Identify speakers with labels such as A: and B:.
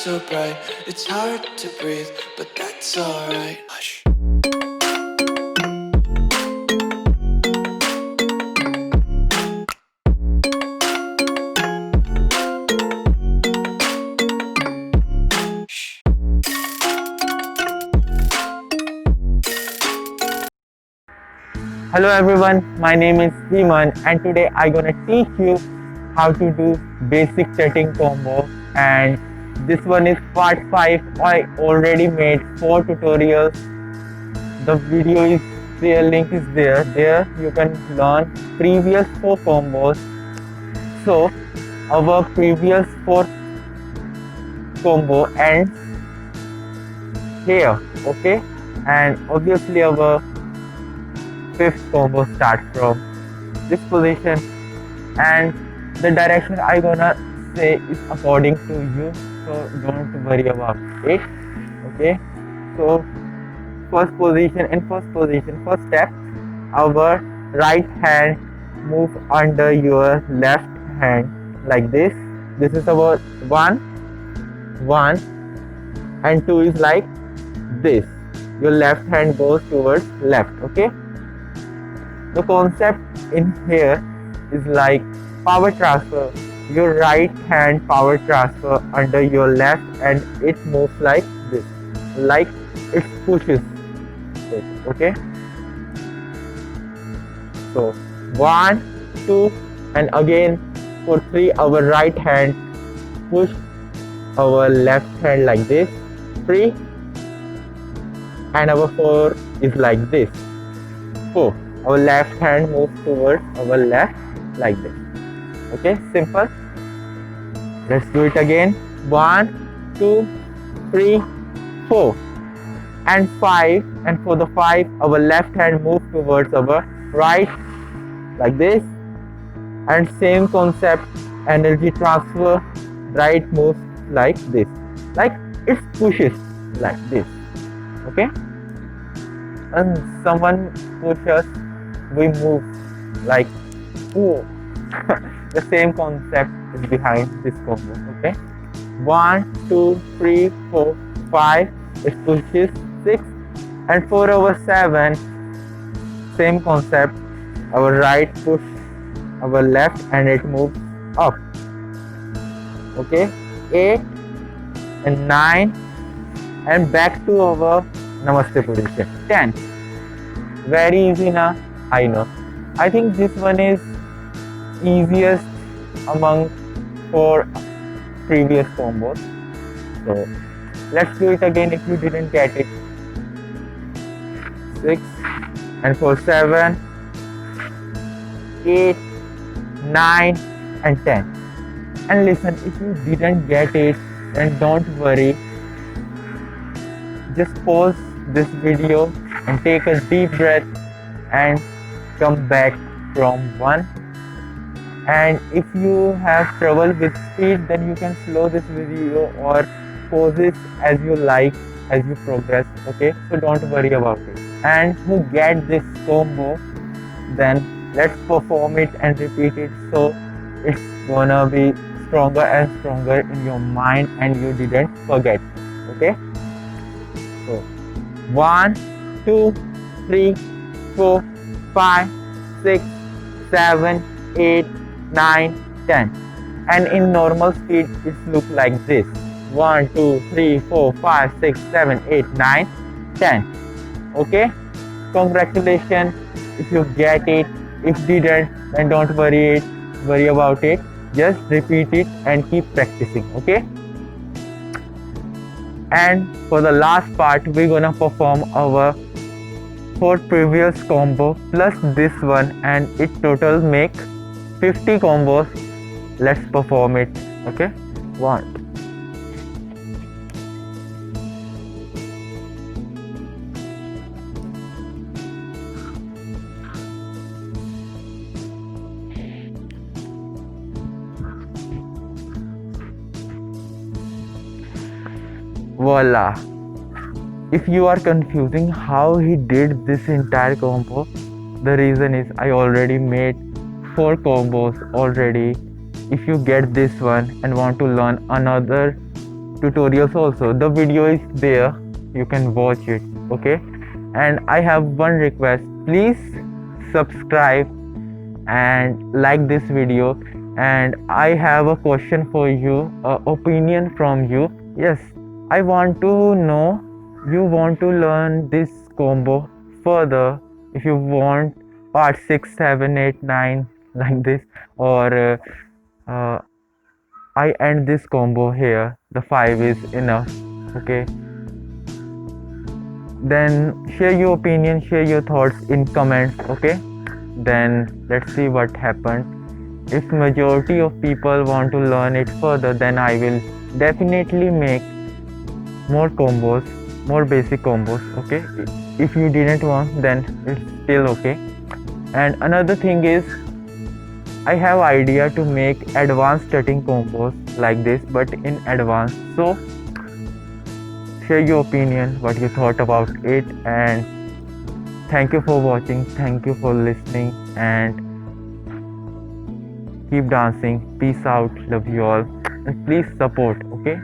A: so bright, it's hard to breathe, but that's alright. Hush.
B: Hello everyone, my name is Himan and today I'm gonna teach you how to do basic tutting combo, and this one is part 5. I already made 4 tutorials. The video is there, link is there. There you can learn previous 4 combos. So our previous 4 combo ends here, okay? And obviously our 5th combo starts from this position, and the direction I gonna say is according to you, so don't worry about it, okay? So first step, our right hand move under your left hand like this. This is our 1, and 2 is like this. Your left hand goes towards left, okay? The concept in here is like power transfer. Your right hand power transfer under your left, and it moves like this, like it pushes it, okay? So 1, 2, and again for 3, our right hand push our left hand like this, 3, and our 4 is like this, 4. Our left hand moves towards our left like this, okay? Simple. Let's do it again. 1, 2, 3, 4, and 5. And for the 5, our left hand moves towards our right like this, and same concept, energy transfer. Right moves like this, like it pushes like this, okay? And someone pushes, we move like, oh. The same concept is behind this combo, okay? 1, 2, 3, 4, 5, it pushes 6, and for our 7, same concept, our right push our left and it moves up, okay? 8 and 9, and back to our namaste position. 10. Very easy now, I know. I think this one is easiest among 4 previous combos. So let's do it again if you didn't get it. 6, and for 7, 8, 9, and 10. And listen, if you didn't get it, then don't worry. Just pause this video and take a deep breath and come back from 1. And if you have trouble with speed, then you can slow this video or pause it as you like as you progress, okay? So don't worry about it. And who get this combo, then let's perform it and repeat it, so it's gonna be stronger and stronger in your mind and you didn't forget, okay? So 1, 2, 3, 4, 5, 6, 7, 8, 9, 10. And in normal speed it looks like this: 1, 2, 3, 4, 5, 6, 7, 8, 9, 10. Okay? Congratulations if you get it. If didn't, then don't worry about it. Just repeat it and keep practicing, okay? And for the last part, we're gonna perform our 4 previous combo plus this one, and it total make 50 combos. Let's perform it, okay? 1. Voila. If you are confusing how he did this entire combo, the reason is I already made 4 combos already. If you get this one and want to learn another tutorials also. The video is there, you can watch it. Okay, and I have one request, please subscribe and like this video. And I have a question for you, opinion from you. Yes, I want to know, you want to learn this combo further, if you want part 6, 7, 8, 9 like this, or I end this combo here, the 5 is enough. Okay, then share your opinion, share your thoughts in comments. Okay, then let's see what happens. If majority of people want to learn it further, then I will definitely make more combos, more basic combos. Okay, if you didn't want, then it's still okay. And another thing is, I have idea to make advanced tutting combos like this, but in advance. So share your opinion, what you thought about it. And thank you for watching, thank you for listening, and keep dancing. Peace out, love you all, and please support. Okay.